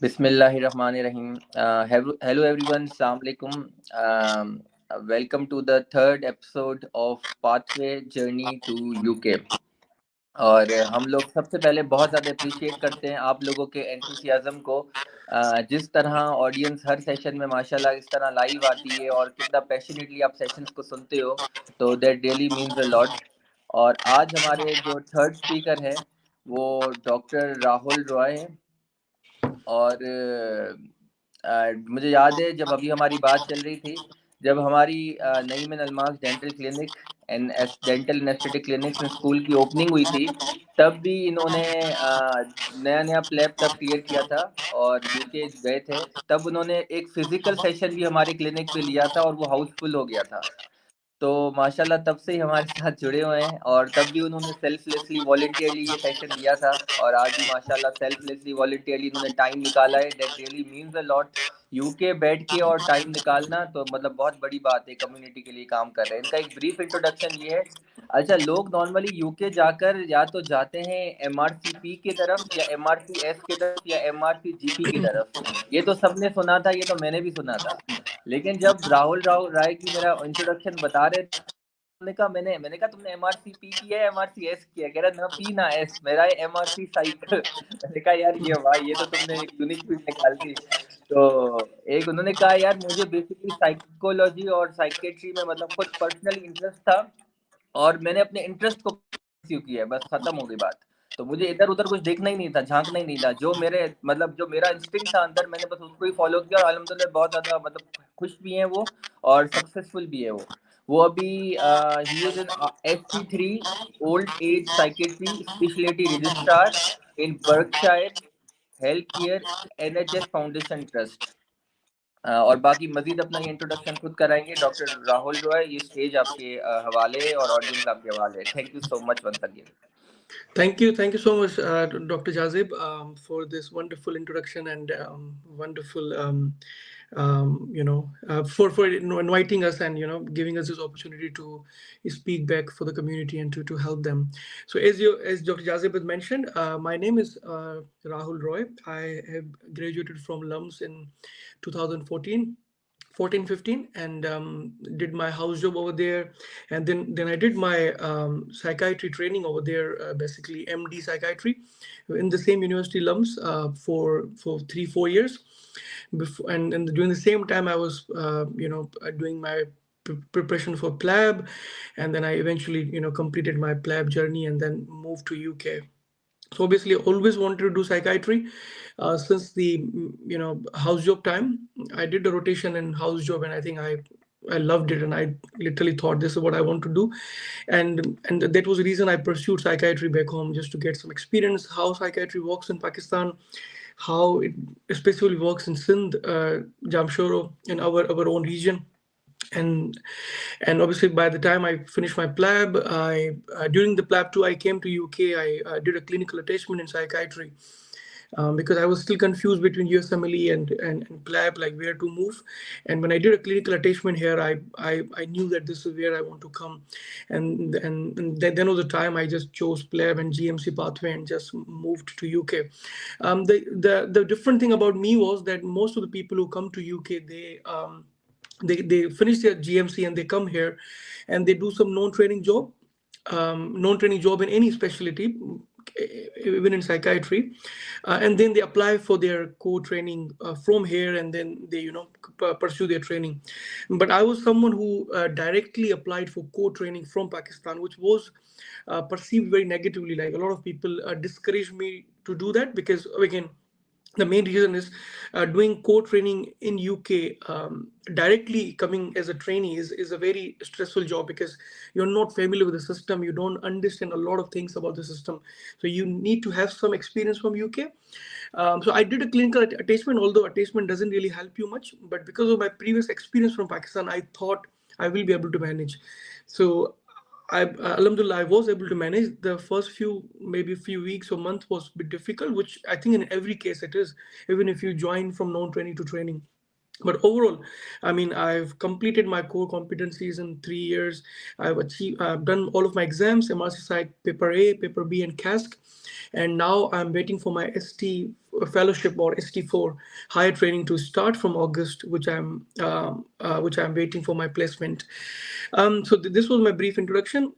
Bismillahirrahmanirrahim. Hello everyone. Assalamu alaikum. Welcome to the third episode of Pathway Journey to UK. और हम लोग सबसे पहले बहुत ज़्यादा अप्रिशिएट करते हैं आप लोगों के एंथुसियाज्म को। जिस तरह ऑडियंस हर सेशन में माशाल्लाह इस तरह लाइव आती है और कितना पैशनेटली आप सेशंस को सुनते हो, तो that really means a lot. और आज हमारे जो थर्ड स्पीकर है वो डॉक्टर राहुल रॉय है। और मुझे याद है जब अभी हमारी बात चल रही थी, जब हमारी Naeem Almas dental clinic and dental anaesthetic clinics in school की ओपनिंग हुई थी, तब भी इन्होंने नया नया प्लैब तब क्लियर किया था और यूके गए थे। तब उन्होंने एक फिजिकल सेशन भी हमारे क्लिनिक पे लिया था और वो हाउसफुल हो गया था। तो माशाल्लाह तब से ही हमारे साथ जुड़े हुए हैं और तब भी उन्होंने सेल्फलेसली वॉलंटियरली ये सेशन दिया था और आज भी माशाल्लाह सेल्फलेसली वॉलंटियरली उन्होंने टाइम निकाला है। That really means a lot. UK बैठ के और टाइम निकालना तो मतलब बहुत बड़ी बात है, कम्युनिटी के लिए काम कर रहे हैं। इनका एक ब्रीफ इंट्रोडक्शन ये है। अच्छा, लोग नॉर्मली यूके जाकर या तो जाते हैं एमआरसीपी की तरफ या एमआरसीएस की तरफ या एमआरसीजीपी की तरफ। ये तो सबने सुना था, ये तो मैंने भी सुना था। लेकिन जब राहुल राय की मेरा इंट्रोडक्शन बता रहे, मैंने कहा तुमने एमआरसी पी किया है एमआरसी एस किया? कह रहा ना पी ना एस, मेरा है एमआरसी साइक। मैंने कहा यार ये भाई ये तो तुमने एक यूनिक चीज निकाल दी। तो एक उन्होंने कहा यार मुझे बेसिकली साइकोलॉजी और साइकेट्री में मतलब खुद पर्सनली इंटरेस्ट था और मैंने अपने इंटरेस्ट को परस्यू किया है, बस खत्म हो गई बात। तो मुझे इधर उधर कुछ देखना ही नहीं था, झांकना ही नहीं था। जो मेरे मतलब जो मेरा इंस्टिंक्ट था अंदर, मैंने बस उसको ही फॉलो किया और अल्हम्दुलिल्लाह बहुत ज़्यादा मतलब खुश भी हैं वो और सक्सेसफुल भी है वो अभी he is in SC3 old age psychiatry speciality registrar in Berkshire health care NHS foundation trust. और बाकी मजीद अपना ये इंट्रोडक्शन खुद कराएंगे डॉक्टर राहुल रॉय। ये स्टेज आपके हवाले है और ऑडियंस आपके हवाले है। Thank you so much once again. Thank you so much, Dr. Jazib, for this wonderful introduction and wonderful, for inviting us and giving us this opportunity to speak back for the community and to help them. So as Dr. Jazib has mentioned, my name is Rahul Roy. I have graduated from LUMS in 2014. 14-15 and did my house job over there, and then I did my psychiatry training over there, basically MD psychiatry in the same university LUMS for 3-4 years before, and during the same time I was doing my preparation for PLAB, and then I eventually completed my PLAB journey and then moved to UK. So obviously always wanted to do psychiatry since the house job time. I did a rotation in house job and I think I loved it, and I literally thought this is what I want to do, and that was the reason I pursued psychiatry back home, just to get some experience how psychiatry works in Pakistan, how it especially works in Sindh, Jamshoro, in our own region. And obviously by the time I finished my PLAB, I during the PLAB 2 I came to UK. I did a clinical attachment in psychiatry, because I was still confused between USMLE and PLAB, like where to move. And when I did a clinical attachment here, I knew that this is where I want to come, and then was the time I just chose PLAB and GMC pathway and just moved to UK. The different thing about me was that most of the people who come to UK, they finish their GMC and they come here and they do some non-training job, in any specialty, even in psychiatry, and then they apply for their co-training from here, and then they pursue their training. But I was someone who directly applied for co-training from Pakistan, which was perceived very negatively. Like a lot of people discouraged me to do that, because again, the main reason is doing co-training in UK, directly coming as a trainee is a very stressful job, because you're not familiar with the system, you don't understand a lot of things about the system, so you need to have some experience from UK. So I did a clinical attachment, although attachment doesn't really help you much, but because of my previous experience from Pakistan, I thought I will be able to manage. So Alhamdulillah, I was able to manage. The first maybe few weeks or months was a bit difficult, which I think in every case it is, even if you join from non-training to training. But overall, I mean, I've completed my core competencies in 3 years. I've done all of my exams, MRCpsych, paper A, paper B, and CASC. And now I'm waiting for my ST fellowship or ST4 higher training to start from August, which I'm waiting for my placement. So this was my brief introduction.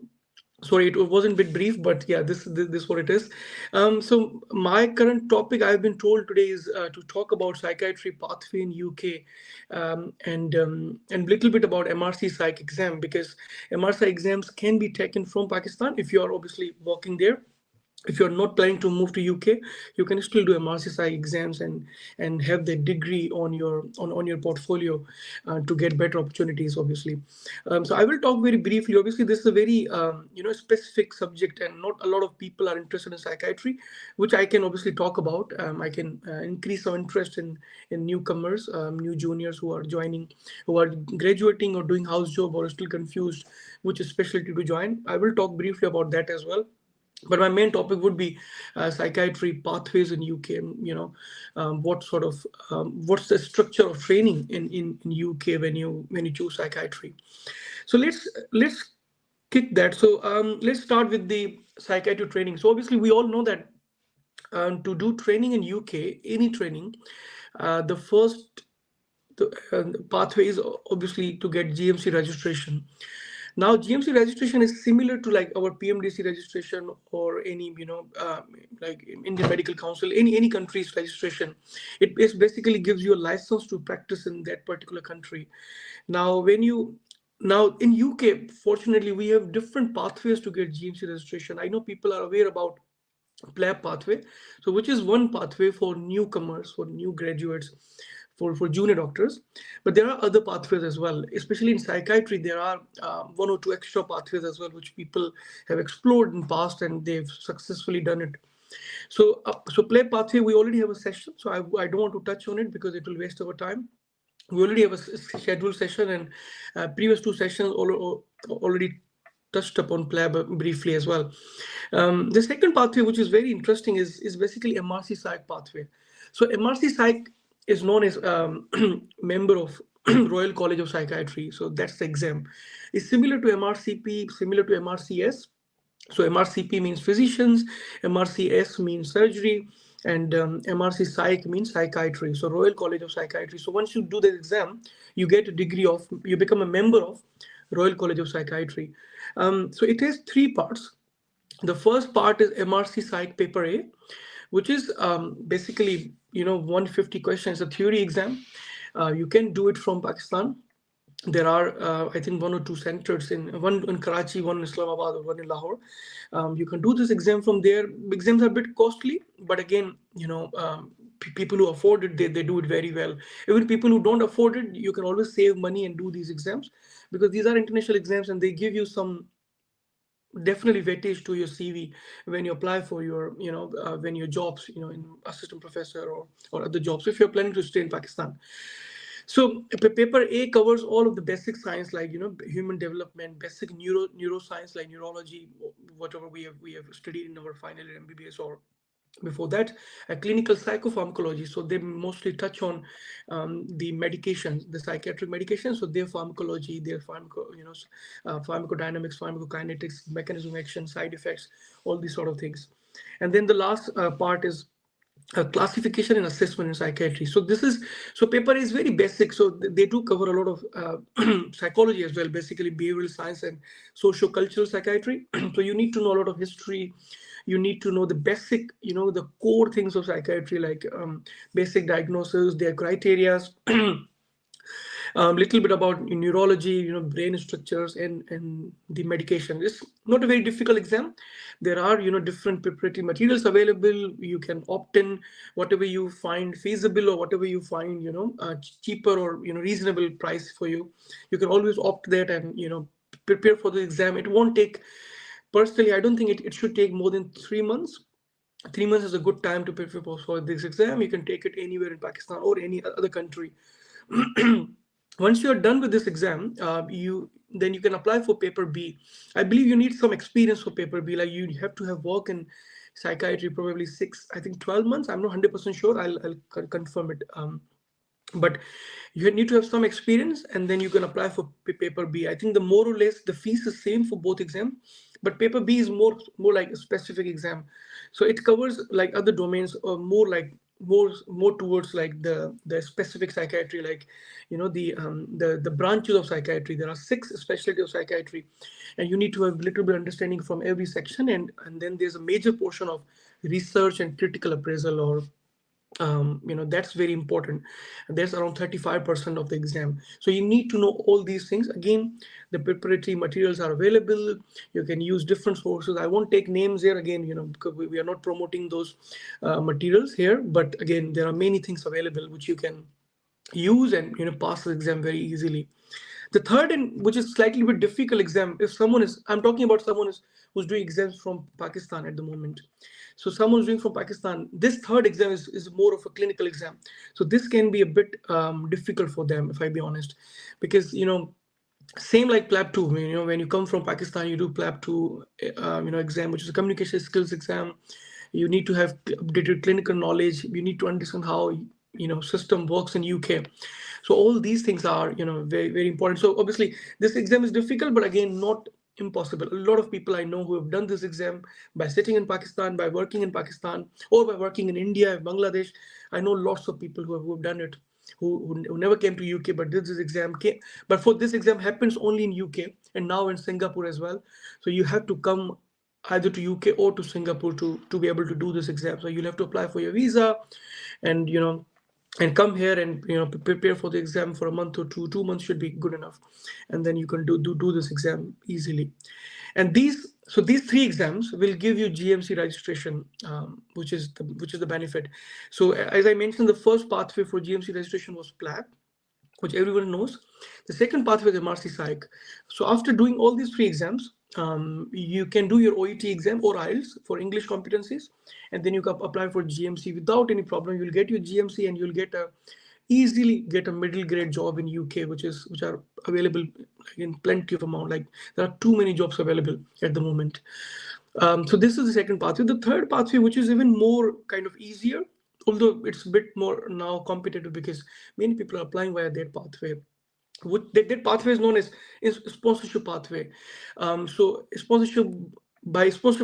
Sorry, it wasn't a bit brief, but yeah, this is what it is. So my current topic, I've been told today, is to talk about psychiatry pathway in UK, and little bit about MRC Psych exam, because MRC exams can be taken from Pakistan if you are obviously working there. If you're not planning to move to UK, you can still do MRCpsych exams and have the degree on your portfolio to get better opportunities, obviously. So I will talk very briefly. Obviously, this is a very specific subject, and not a lot of people are interested in psychiatry, which I can obviously talk about. I can increase some interest in newcomers, new juniors who are joining, who are graduating or doing house job or still confused which specialty to join. I will talk briefly about that as well, but my main topic would be psychiatry pathways in UK. What sort of what's the structure of training in UK when you choose psychiatry. So let's kick that. So let's start with the psychiatry training. So obviously we all know that to do training in UK, any training, the first pathway is obviously to get GMC registration. Now, GMC registration is similar to like our PMDC registration or any, like Indian Medical Council, any country's registration. Basically gives you a license to practice in that particular country. Now, now in UK, fortunately, we have different pathways to get GMC registration. I know people are aware about PLAB pathway, so which is one pathway for newcomers, for new graduates, for junior doctors. But there are other pathways as well, especially in psychiatry. There are one or two extra pathways as well, which people have explored in past and they've successfully done it. So PLAB pathway, we already have a session, so I don't want to touch on it because it will waste our time. We already have a scheduled session, and previous two sessions already touched upon PLAB briefly as well. The second pathway, which is very interesting, is basically MRC Psych pathway. So MRC Psych is known as member of Royal College of Psychiatry. So that's the exam. It's similar to MRCP, similar to MRCS. So MRCP means physicians, MRCS means surgery, and MRC Psych means psychiatry. So Royal College of Psychiatry. So once you do the exam, you get a degree of, you become a member of Royal College of Psychiatry. So it has three parts. The first part is MRC Psych Paper A, which is basically 150 questions, a theory exam. You can do it from Pakistan. There are I think one or two centers, one in Karachi, one in Islamabad, or one in Lahore. You can do this exam from there. Exams are a bit costly, but again, people who afford it, they do it very well. Even people who don't afford it, you can always save money and do these exams, because these are international exams and they give you some definitely weightage to your CV when you apply for your when your jobs, in assistant professor or other jobs, if you're planning to stay in Pakistan. So paper A covers all of the basic science, like human development, basic neuroscience like neurology, whatever we have studied in our final year MBBS or before that, clinical psychopharmacology. So they mostly touch on the medications, the psychiatric medications. So their pharmacology, their pharmacodynamics, pharmacokinetics, mechanism of action, side effects, all these sort of things. And then the last part is classification and assessment in psychiatry. So paper is very basic. So they do cover a lot of psychology as well, basically behavioral science and socio-cultural psychiatry. So you need to know a lot of history. You need to know the basic, the core things of psychiatry, like basic diagnosis, their criteria, little bit about neurology, brain structures, and the medication. It's not a very difficult exam. There are, different preparatory materials available. You can opt in whatever you find feasible or whatever you find, cheaper or, reasonable price for you. You can always opt that and, prepare for the exam. It won't take, personally, I don't think it should take more than 3 months. 3 months is a good time to prepare for this exam. You can take it anywhere in Pakistan or any other country. Once you're done with this exam, then you can apply for paper B. I believe you need some experience for paper B. Like you have to have work in psychiatry, probably 12 months. I'm not 100% sure. I'll confirm it. But you need to have some experience, and then you can apply for paper B. I think the more or less the fees is same for both exams, but paper B is more like a specific exam. So it covers like other domains, or more like more towards like the specific psychiatry, like the branches of psychiatry. There are 6 specialties of psychiatry, and you need to have a little bit understanding from every section, and then there's a major portion of research and critical appraisal, or that's very important. That's around 35% of the exam. So you need to know all these things. Again, the preparatory materials are available. You can use different sources. I won't take names here again, because we are not promoting those materials here, but again, there are many things available which you can use and pass the exam very easily. The third, and which is slightly bit difficult exam, if someone is, I'm talking about someone who's doing exams from Pakistan at the moment. So someone's doing from Pakistan, this third exam is more of a clinical exam. So this can be a bit difficult for them, if I be honest, because same like PLAB 2, when you come from Pakistan, you do PLAB 2 exam, which is a communication skills exam. You need to have updated clinical knowledge. You need to understand how system works in UK. So all these things are very, very important. So obviously this exam is difficult, but again, not impossible. A lot of people I know who have done this exam by sitting in Pakistan, by working in Pakistan, or by working in India, Bangladesh. I know lots of people who have done it, who never came to UK but did this exam. But for this exam happens only in UK and now in Singapore as well. So you have to come either to UK or to Singapore to be able to do this exam. So you'll have to apply for your visa, and and come here and prepare for the exam for a month or 2 months should be good enough, and then you can do this exam easily. And these 3 exams will give you GMC registration, which is the benefit. So as I mentioned, the first pathway for GMC registration was PLAB, which everyone knows. The second pathway is MRCpsych. So after doing all these 3 exams, you can do your OET exam or IELTS for English competencies, and then you can apply for GMC without any problem. You'll get your GMC and you'll easily get a middle grade job in UK, which are available in plenty of amount. Like there are too many jobs available at the moment. So this is the second pathway. The third pathway, which is even more kind of easier, although it's a bit more now competitive because many people are applying via that pathway. That pathway is known as sponsorship pathway. So sponsorship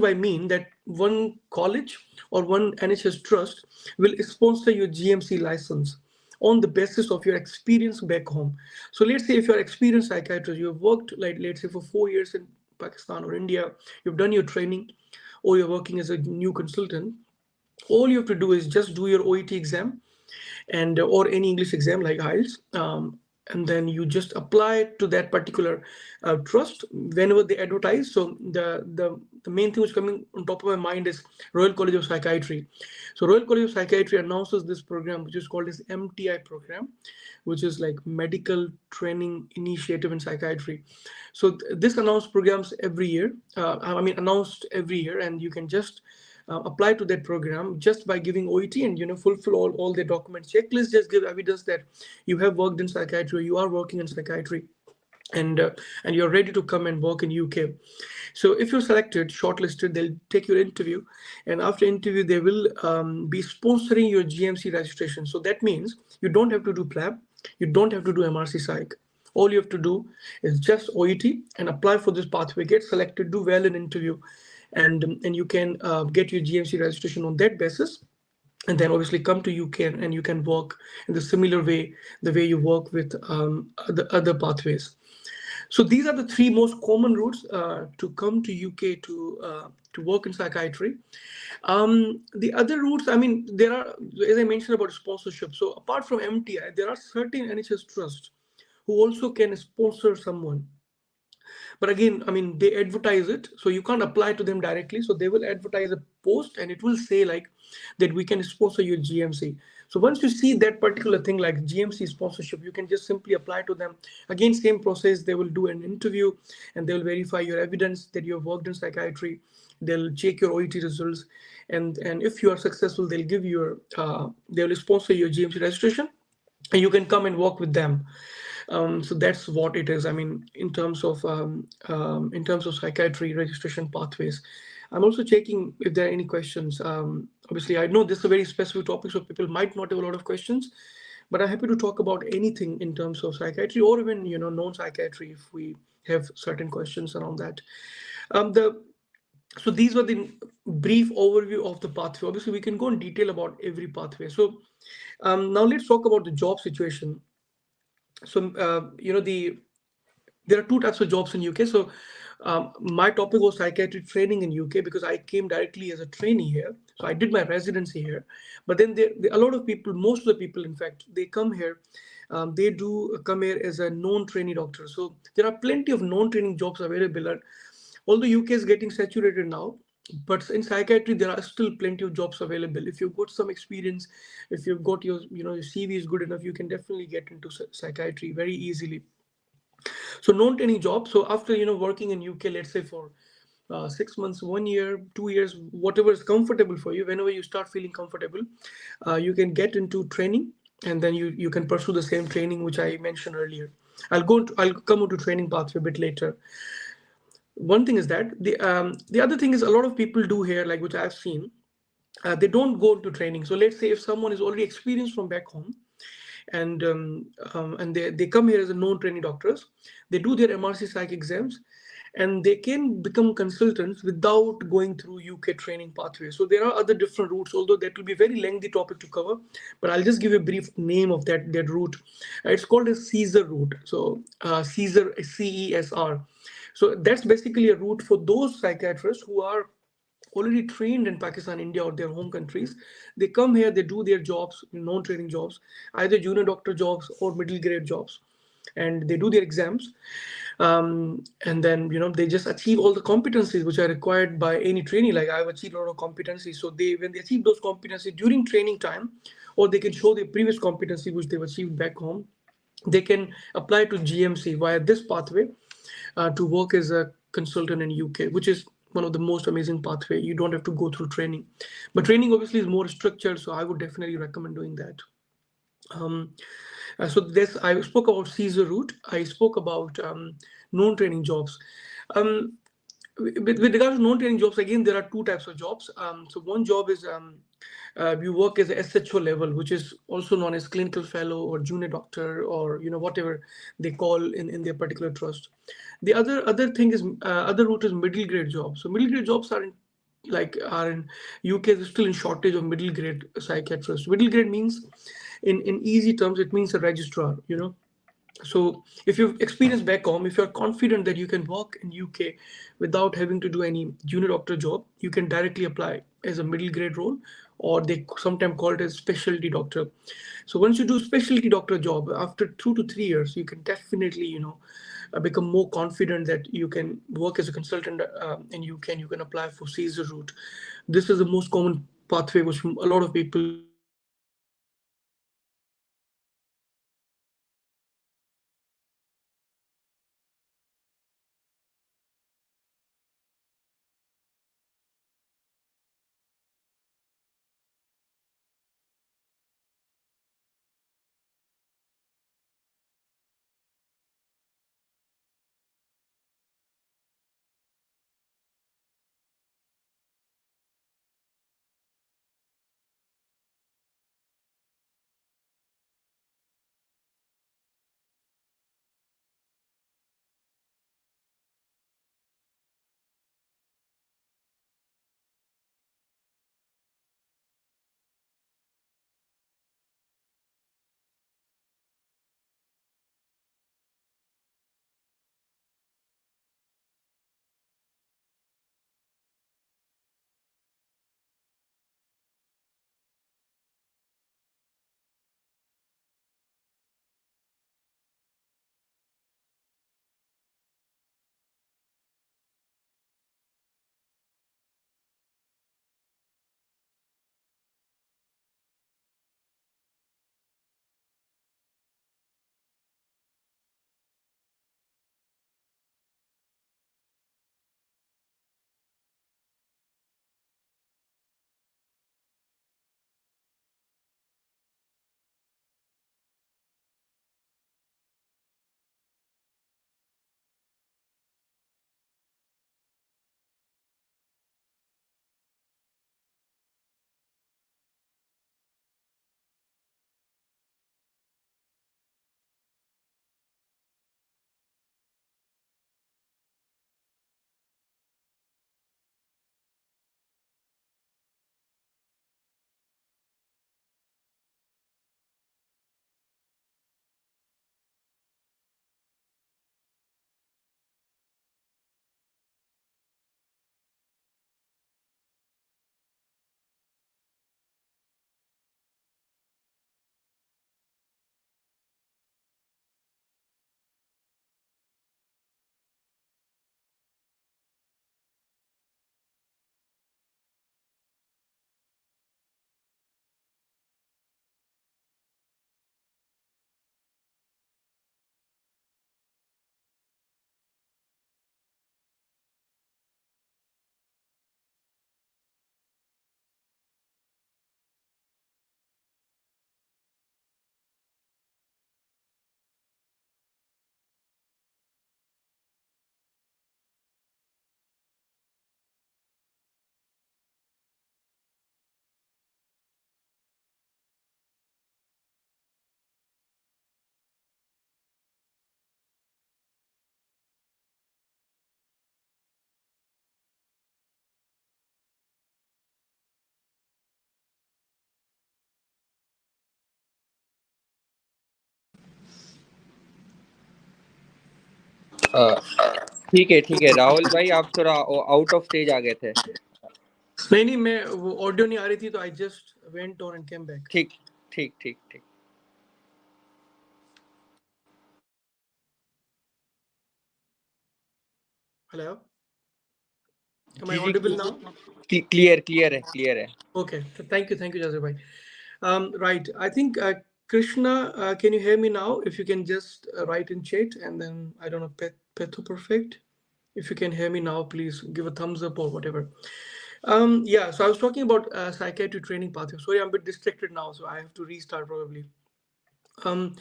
I mean that one college or one NHS trust will sponsor your GMC license on the basis of your experience back home. So let's say if you're an experienced psychiatrist, you have worked, like let's say for 4 years in Pakistan or India, you've done your training, or you're working as a new consultant. All you have to do is just do your OET exam and or any English exam like IELTS, and then you just apply to that particular trust whenever they advertise. So the main thing which coming on top of my mind is Royal College of Psychiatry. So Royal College of Psychiatry announces this program, which is called as MTI program, which is like Medical Training Initiative in Psychiatry. So this announced programs every year. Announced every year, and you can just apply to that program just by giving OET and fulfill all the documents checklist. Just give evidence that you have worked in psychiatry, or you are working in psychiatry, and you're ready to come and work in UK. So if you're selected, shortlisted, they'll take your interview, and after interview they will be sponsoring your GMC registration. So that means you don't have to do PLAB, you don't have to do MRCpsych. All you have to do is just OET and apply for this pathway, get selected, do well in interview, and you can get your GMC registration on that basis, and then obviously come to UK and you can work in the similar way, the way you work with other pathways. So these are the 3 most common routes to come to UK to work in psychiatry. The other routes, there are, as I mentioned about sponsorship. So apart from MTI, there are certain NHS trusts who also can sponsor someone. But again, they advertise it, so you can't apply to them directly. So they will advertise a post and it will say like that we can sponsor your GMC. So once you see that particular thing like GMC sponsorship, you can just simply apply to them. Again, same process. They will do an interview and they will verify your evidence that you have worked in psychiatry. They'll check your OET results, and if you are successful, they'll give you they will sponsor your GMC registration, and you can come and work with them. So that's what it is. In terms of psychiatry registration pathways. I'm also checking if there are any questions. Obviously, I know this is a very specific topic, so people might not have a lot of questions, but I'm happy to talk about anything in terms of psychiatry or even non-psychiatry if we have certain questions around that. So these were the brief overview of the pathway. Obviously, we can go in detail about every pathway. So now let's talk about the job situation. So there are two types of jobs in UK. So my topic was psychiatry training in UK because I came directly as a trainee here. So I did my residency here. But then a lot of people, most of the people, in fact, they come here. They do come here as a non-trainee doctor. So there are plenty of non-training jobs available. And although UK is getting saturated now, but in psychiatry there are still plenty of jobs available. If you've got some experience, if you've got your CV is good enough, you can definitely get into psychiatry very easily. So non-training job. So after working in UK, let's say for 6 months, 1 year, 2 years, whatever is comfortable for you, whenever you start feeling comfortable, you can get into training, and then you can pursue the same training which I mentioned earlier. I'll come on to training pathway a bit later. One thing is that the other thing is a lot of people do here, like which I've seen, they don't go into training. So let's say if someone is already experienced from back home, and they come here as a non-training doctors, they do their MRCpsych exams, and they can become consultants without going through UK training pathway. So there are other different routes, although that will be a very lengthy topic to cover, but I'll just give a brief name of that route. It's called a Caesar route. So Caesar, CESR. So that's basically a route for those psychiatrists who are already trained in Pakistan, India, or their home countries. They come here, they do their jobs, non-training jobs, either junior doctor jobs or middle grade jobs, and they do their exams. And then they just achieve all the competencies which are required by any trainee. Like I've achieved a lot of competencies, so when they achieve those competencies during training time, or they can show their previous competency which they've achieved back home, they can apply to GMC via this pathway to work as a consultant in UK, which is one of the most amazing pathway. You don't have to go through training, but training obviously is more structured, so I would definitely recommend doing that. um, so this, I spoke about Caesar route. I spoke about non-training jobs. um, with regards to non-training jobs, again, there are two types of jobs. So one job is you work as a SHO level, which is also known as clinical fellow or junior doctor, or whatever they call in their particular trust. The other thing is other route is middle grade jobs. So middle grade jobs are in UK is still in shortage of middle grade psychiatrists. Middle grade means, in easy terms, it means a registrar. So if you've experienced back home, if you're confident that you can work in UK without having to do any junior doctor job, you can directly apply as a middle grade role, or they sometimes call it as specialty doctor. So once you do specialty doctor job, after 2 to 3 years, you can definitely become more confident that you can work as a consultant in UK, and you can apply for Caesar route. This is the most common pathway which a lot of people do in UK. अ, ठीक है राहुल भाई, आप थोड़ा out of stage आ गए थे। नहीं नहीं, मैं वो ऑडियो नहीं आ रही थी तो I just went on and came back. ठीक ठीक ठीक ठीक। हेलो, am I जी जी, audible now? क्लियर क्लियर है, क्लियर है। Okay, thank you, Jazir bhai. Right, I think Krishna, can you hear me now? If you can just write in chat, and then I don't know, Petho Perfect. If you can hear me now, please give a thumbs up or whatever. Yeah, so I was talking about psychiatry training pathway. Sorry, I'm a bit distracted now, so I have to restart probably. um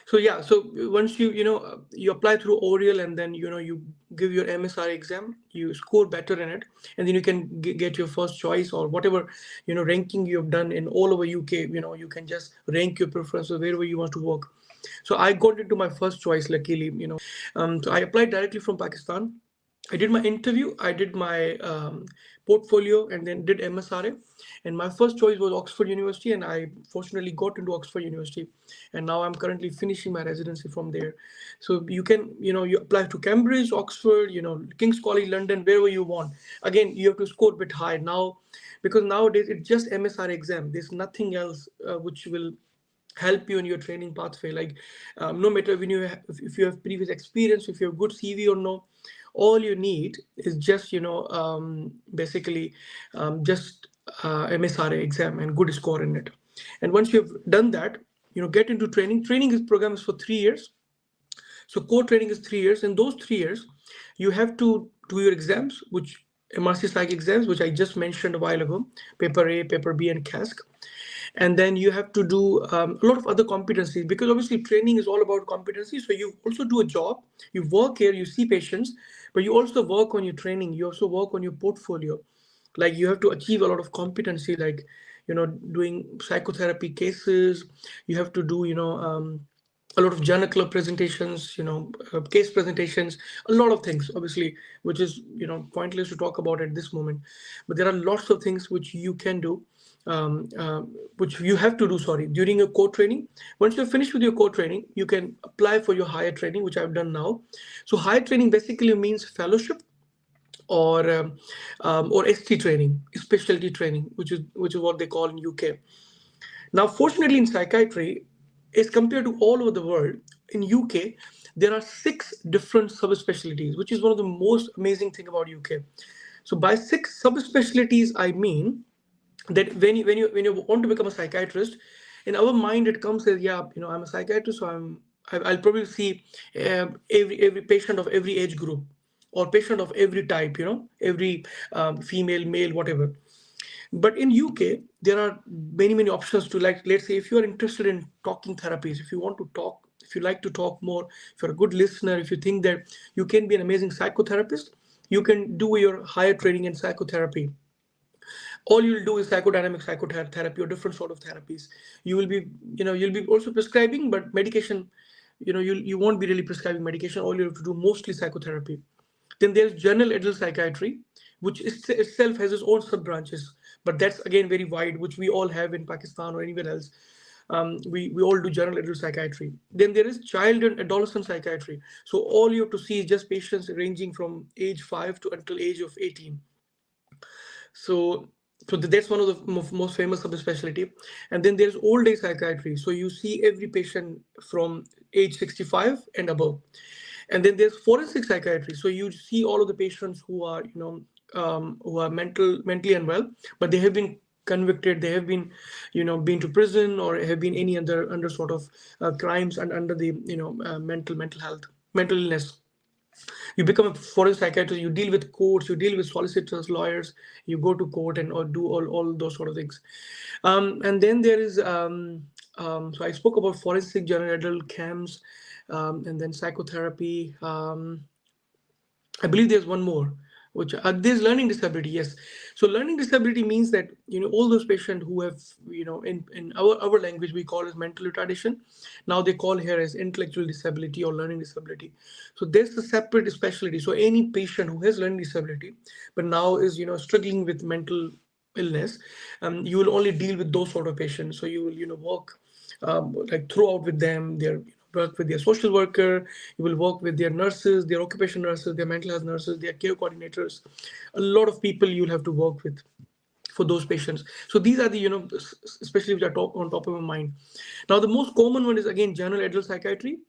so yeah, so once you apply through Oriel, and then you give your MSR exam, you score better in it, and then you can get your first choice or whatever ranking you have done in all over UK. You can just rank your preferences wherever you want to work. So I got into my first choice, luckily. So I applied directly from Pakistan. I did my interview, I did my portfolio, and then did MSRA. And my first choice was Oxford University, and I fortunately got into Oxford University. And now I'm currently finishing my residency from there. So you can, you apply to Cambridge, Oxford, King's College London, wherever you want. Again, you have to score a bit high now, because nowadays it's just MSR exam. There's nothing else which will help you in your training pathway. Like no matter when if you have previous experience, if you have good CV or no, all you need is just basically just MSRA exam and good score in it. And once you've done that, get into training is program is for 3 years. So core training is 3 years. In those 3 years, you have to do your exams, which MRCpsych exams, which I just mentioned a while ago, paper A, paper B, and CASC. And then you have to do a lot of other competencies, because obviously training is all about competency. So you also do a job, you work here, you see patients, but you also work on your training, you also work on your portfolio. Like you have to achieve a lot of competency, like doing psychotherapy cases. You have to do a lot of journal club presentations, case presentations, a lot of things, obviously, which is pointless to talk about at this moment. But there are lots of things which you can do, um, uh, which you have to do, sorry, during your core training. Once you're finished with your core training, you can apply for your higher training, which I've done now. So higher training basically means fellowship, or ST training, specialty training, which is what they call in UK. Now, fortunately, in psychiatry, as compared to all over the world, in UK, there are 6 different subspecialties, which is one of the most amazing thing about UK. So by 6 subspecialties, I mean that when you want to become a psychiatrist, in our mind it comes as, yeah, I'm a psychiatrist, so I'll probably see every patient of every age group, or patient of every type, every female, male, whatever. But in UK, there are many options to, like, let's say if you are interested in talking therapies, if you want to talk, if you like to talk more, if you're a good listener, if you think that you can be an amazing psychotherapist, you can do your higher training in psychotherapy. All you'll do is psychodynamic psychotherapy or different sort of therapies. You will be, you'll be also prescribing, but medication, you won't be really prescribing medication. All you have to do mostly psychotherapy. Then there's general adult psychiatry, which itself has its own sub branches, but that's again very wide, which we all have in Pakistan or anywhere else. We all do general adult psychiatry. Then there is child and adolescent psychiatry. So all you have to see is just patients ranging from age 5 to until age of 18. So that's one of the most famous subspecialty. And then there's old age psychiatry. So you see every patient from age 65 and above. And then there's forensic psychiatry. So you see all of the patients who are who are mentally unwell, but they have been convicted, they have been been to prison, or have been any other under sort of crimes and under the mental health, mental illness. You become a forensic psychiatrist, you deal with courts, you deal with solicitors, lawyers, you go to court and or do all those sort of things. And then there is so I spoke about forensic, general adult, CAMS, and then psychotherapy. I believe there's one more, which there's learning disability. Yes, so learning disability means that all those patients who have in our language we call as mental retardation. Now they call here as intellectual disability or learning disability. So there's a separate specialty. So any patient who has learning disability but now is struggling with mental illness, you will only deal with those sort of patients. So you will work like throughout with them. They're work with their social worker, you will work with their nurses, their occupational nurses, their mental health nurses, their care coordinators. A lot of people you'll have to work with for those patients. So these are the, especially which are on top of my mind. Now, the most common one is again general adult psychiatry.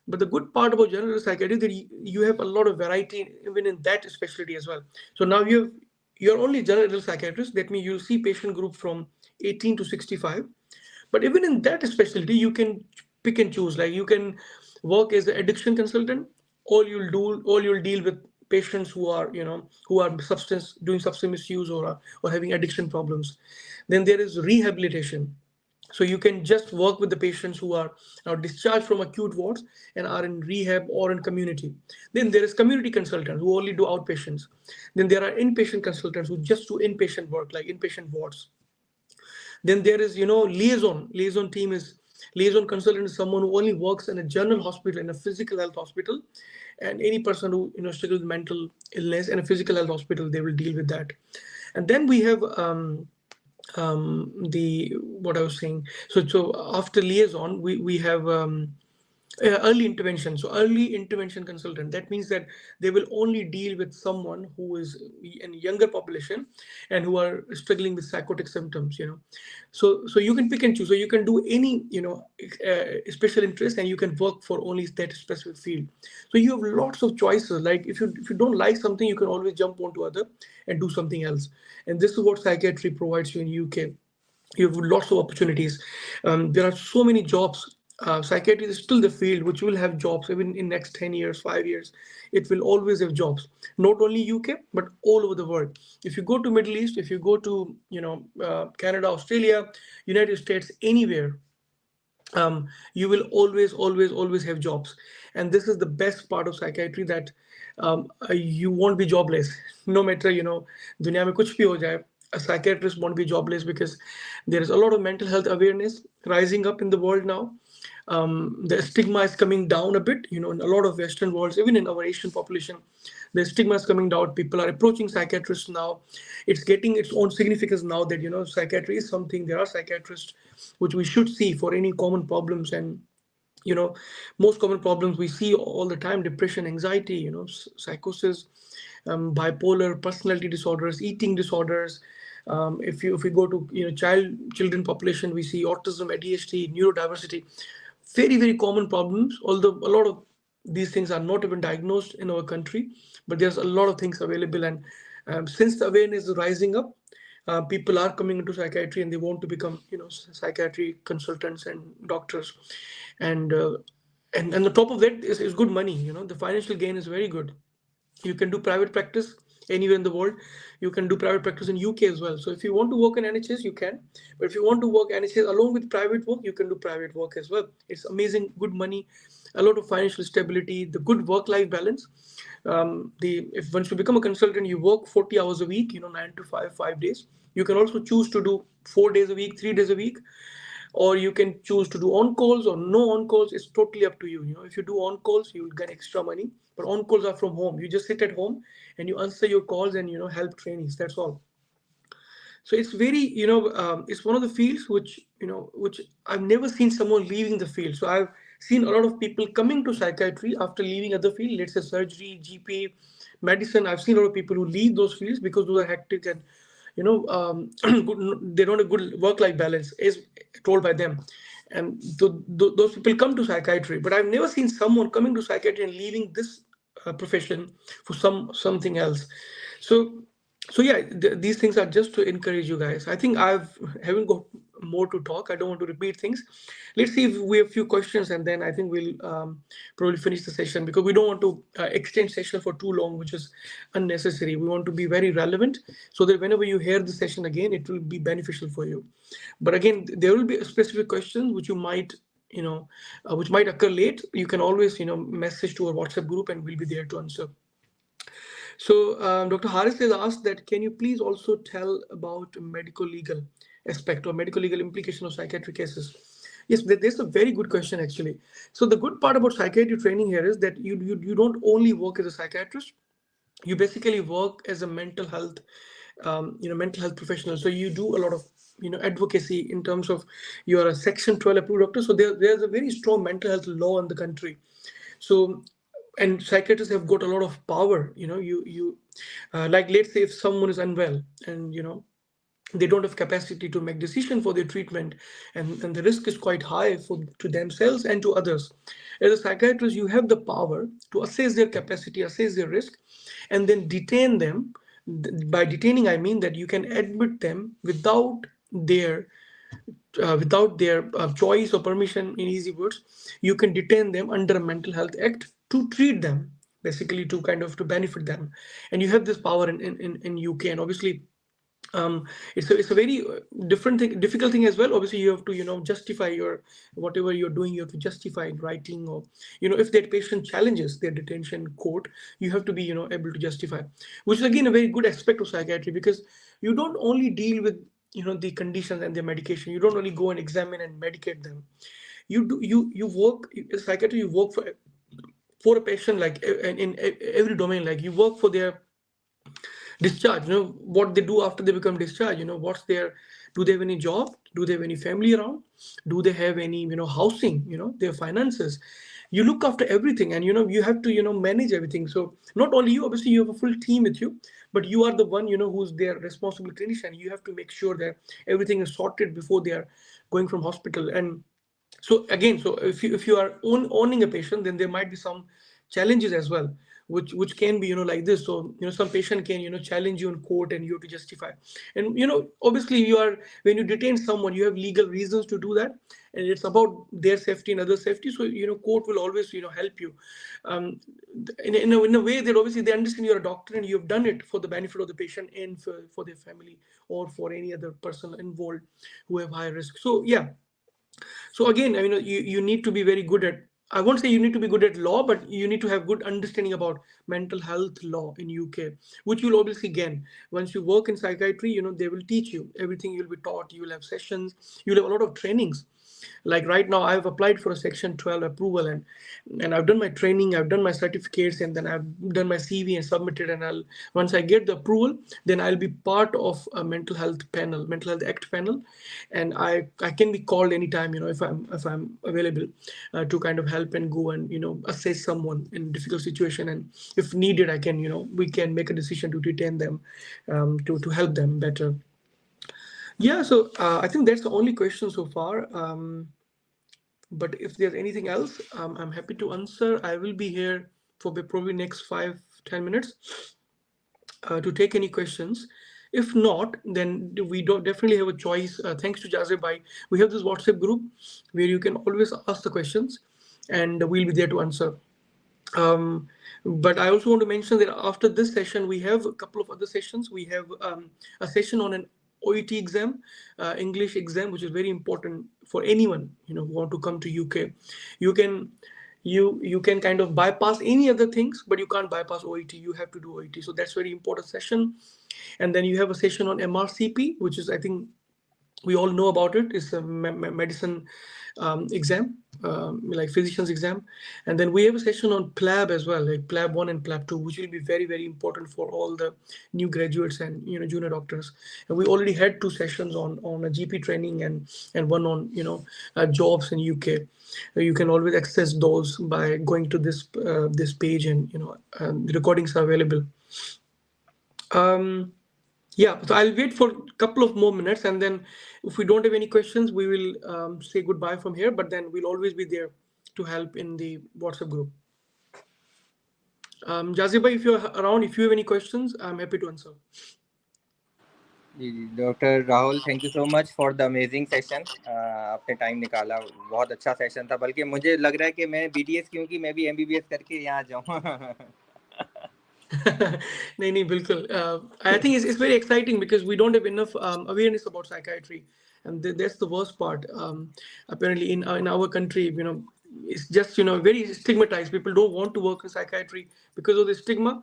But the good part about general adult psychiatry is that you have a lot of variety even in that specialty as well. So now you're only general adult psychiatrist. That means you'll see patient group from 18 to 65. But even in that specialty, you can pick and choose. Like you can work as an addiction consultant. All you'll deal with patients who are, who are doing substance misuse or having addiction problems. Then there is rehabilitation. So you can just work with the patients who are now discharged from acute wards and are in rehab or in community. Then there is community consultants who only do outpatients. Then there are inpatient consultants who just do inpatient work, like inpatient wards. Then there is, liaison team is liaison consultant is someone who only works in a general hospital, in a physical health hospital, and any person who struggles with mental illness in a physical health hospital, they will deal with that. And then we have the what I was saying. So after liaison, we have early intervention. So early intervention consultant, that means that they will only deal with someone who is in younger population and who are struggling with psychotic symptoms. So you can pick and choose. So you can do any special interest, and you can work for only that specific field. So you have lots of choices. Like if you don't like something, you can always jump onto other and do something else. And this is what psychiatry provides you in UK. You have lots of opportunities. There are so many jobs. Psychiatry is still the field which will have jobs even in next 10 years, 5 years. It will always have jobs, not only UK but all over the world. If you go to Middle East, if you go to Canada, Australia, United States, anywhere, you will always have jobs. And this is the best part of psychiatry, that you won't be jobless no matter दुनिया में कुछ भी हो जाए. A psychiatrist won't be jobless because there is a lot of mental health awareness rising up in the world now. The stigma is coming down a bit, in a lot of Western worlds, even in our Asian population, the stigma is coming down. People are approaching psychiatrists now. It's getting its own significance now that, psychiatry is something. There are psychiatrists which we should see for any common problems. And, most common problems we see all the time: depression, anxiety, psychosis, bipolar, personality disorders, eating disorders. If we go to children population, we see autism, ADHD, neurodiversity, very very common problems. Although a lot of these things are not even diagnosed in our country, but there's a lot of things available. And since the awareness is rising up, people are coming into psychiatry and they want to become psychiatry consultants and doctors. And on the top of that is good money. The financial gain is very good. You can do private practice anywhere in the world. You can do private practice in UK as well. So if you want to work in NHS, you can. But if you want to work NHS along with private work, you can do private work as well. It's amazing, good money, a lot of financial stability, the good work-life balance. If once you become a consultant, you work 40 hours a week, 9 to 5, 5 days. You can also choose to do 4 days a week, 3 days a week, or you can choose to do on calls or no on calls. It's totally up to you. If you do on calls, you will get extra money, but on calls are from home. You just sit at home and you answer your calls and help trainees. That's all. So it's very it's one of the fields which I've never seen someone leaving the field. So I've seen a lot of people coming to psychiatry after leaving other field, let's say surgery, GP, medicine. I've seen a lot of people who leave those fields because those are hectic and they don't have good work-life balance, as told by them. And those people come to psychiatry. But I've never seen someone coming to psychiatry and leaving this profession for something else. So yeah, these things are just to encourage you guys. I think haven't got more to talk. I don't want to repeat things. Let's see if we have a few questions, and then I think we'll probably finish the session, because we don't want to extend session for too long, which is unnecessary. We want to be very relevant so that whenever you hear the session again, it will be beneficial for you. But again, there will be specific questions which you might which might occur late. You can always message to our WhatsApp group and we'll be there to answer. So Dr. Harris has asked that, can you please also tell about medical legal aspect or medical legal implication of psychiatric cases? Yes, there's a very good question actually. So the good part about psychiatry training here is that you don't only work as a psychiatrist, you basically work as a mental health mental health professional. So you do a lot of advocacy in terms of you are a Section 12 approved doctor. So there's a very strong mental health law in the country. So, and psychiatrists have got a lot of power. You like, let's say if someone is unwell and they don't have capacity to make decision for their treatment, and the risk is quite high for to themselves and to others. As a psychiatrist, you have the power to assess their capacity, assess their risk, and then detain them. By detaining, I mean that you can admit them their without their choice or permission. In easy words, you can detain them under a mental health act to treat them, basically to kind of to benefit them. And you have this power in UK. And obviously, it's a very different thing, difficult thing as well. Obviously, you have to justify your whatever you're doing. You have to justify in writing, or if that patient challenges their detention in court, you have to be able to justify, which is again a very good aspect of psychiatry, because you don't only deal with the conditions and their medication. You don't only go and examine and medicate them. You work as psychiatry. You work for a patient, like in every domain. Like, you work for their discharge, what they do after they become discharged. What's their, do they have any job, do they have any family around, do they have any housing, their finances. You look after everything, and you have to manage everything. So not only you, obviously you have a full team with you, but you are the one who's their responsible clinician. You have to make sure that everything is sorted before they are going from hospital. And so again, so if you are owning a patient, then there might be some challenges as well, which can be like this. So some patient can challenge you in court, and you have to justify. And obviously, you are, when you detain someone, you have legal reasons to do that, and it's about their safety and other safety. So court will always help you, in a way that obviously they understand you're a doctor and you've done it for the benefit of the patient and for their family, or for any other person involved who have high risk. So yeah. So again, I mean, you need to be very good at, I won't say you need to be good at law, but you need to have good understanding about mental health law in UK, which you'll obviously gain. Once you work in psychiatry, they will teach you everything. You'll be taught, you will have sessions, you'll have a lot of trainings. Like right now, I've applied for a Section 12 approval, and I've done my training, I've done my certificates, and then I've done my CV and submitted. And once I get the approval, then I'll be part of a mental health panel, mental health act panel, and I can be called anytime, if I'm available, to kind of help and go and assess someone in difficult situation. And if needed, I can we can make a decision to detain them, to help them better. Yeah, so I think that's the only question so far. But if there's anything else, I'm happy to answer. I will be here for probably next 5-10 minutes to take any questions. If not, then we don't definitely have a choice. Thanks to Jazir Bhai, we have this WhatsApp group where you can always ask the questions, and we'll be there to answer. But I also want to mention that after this session, we have a couple of other sessions. We have a session on an OET exam, English exam, which is very important for anyone who want to come to UK. You can kind of bypass any other things, but you can't bypass OET. You have to do OET. So that's very important session. And then you have a session on MRCP, which is, I think we all know about it. It's a medicine exam, like physician's exam. And then we have a session on PLAB as well, like PLAB 1 and PLAB 2, which will be very, very important for all the new graduates and junior doctors. And we already had 2 sessions on a GP training and one on jobs in UK. You can always access those by going to this page, and the recordings are available. Yeah, so I'll wait for a couple of more minutes, and then if we don't have any questions, we will say goodbye from here, but then we'll always be there to help in the WhatsApp group. Jaziba, if you're around, if you have any questions, I'm happy to answer. Doctor Rahul, thank you so much for the amazing session. आपने time निकाला, बहुत अच्छा session था. बल्कि मुझे लग रहा है कि मैं BDS क्योंकि मैं भी MBBS करके यहाँ जाऊँ. नहीं, बिल्कुल. I think it's very exciting because we don't have enough awareness about psychiatry, and that's the worst part. Apparently, in our country, it's just very stigmatized. People don't want to work in psychiatry because of the stigma.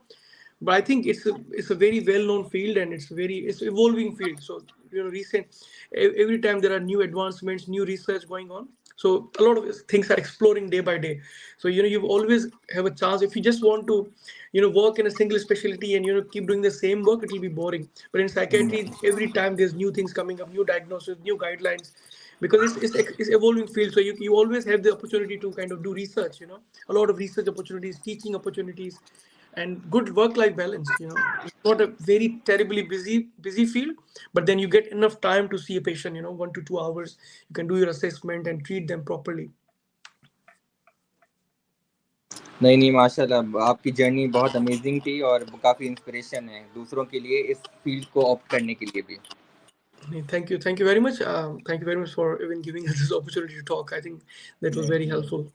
But I think it's a very well-known field, and it's evolving field. So recent, every time there are new advancements, new research going on. So a lot of things are exploring day by day. So you always have a chance. If you just want to work in a single specialty and keep doing the same work, it will be boring. But in psychiatry, every time there's new things coming up, new diagnosis, new guidelines, because it's evolving field. So you always have the opportunity to kind of do research, a lot of research opportunities, teaching opportunities, and good work life balance. It's not a very terribly busy field, but then you get enough time to see a patient, 1 to 2 hours. You can do your assessment and treat them properly. नहीं नहीं, माशाल्लाह आपकी journey बहुत amazing थी और काफ़ी inspiration है दूसरों के लिए इस फील्ड को ऑप्ट करने के लिए भी। Thank you very much. Thank you very much for even giving us this opportunity to talk. I think that was very helpful.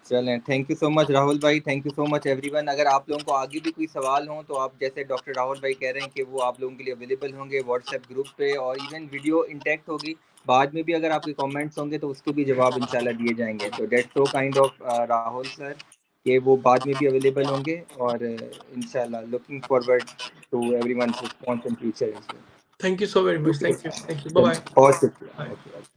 चलें, thank you so much Rahul भाई, thank you so much everyone. अगर आप लोगों को आगे भी कोई सवाल हो तो आप जैसे डॉक्टर राहुल भाई कह रहे हैं कि वो आप लोगों के लिए अवेलेबल होंगे व्हाट्सएप ग्रुप पे, और इवन वीडियो इंटैक्ट होगी बाद में भी। अगर आपके कमेंट्स होंगे तो उसके भी जवाब इंशाल्लाह दिए जाएंगे। तो that's so kind of Rahul sir कि वो बाद में भी अवेलेबल होंगे, और इंशाल्लाह looking forward to everyone's response in future. Thank you so very much. Thank you. Bye bye. बहुत शुक्रिया। Bye. ओके।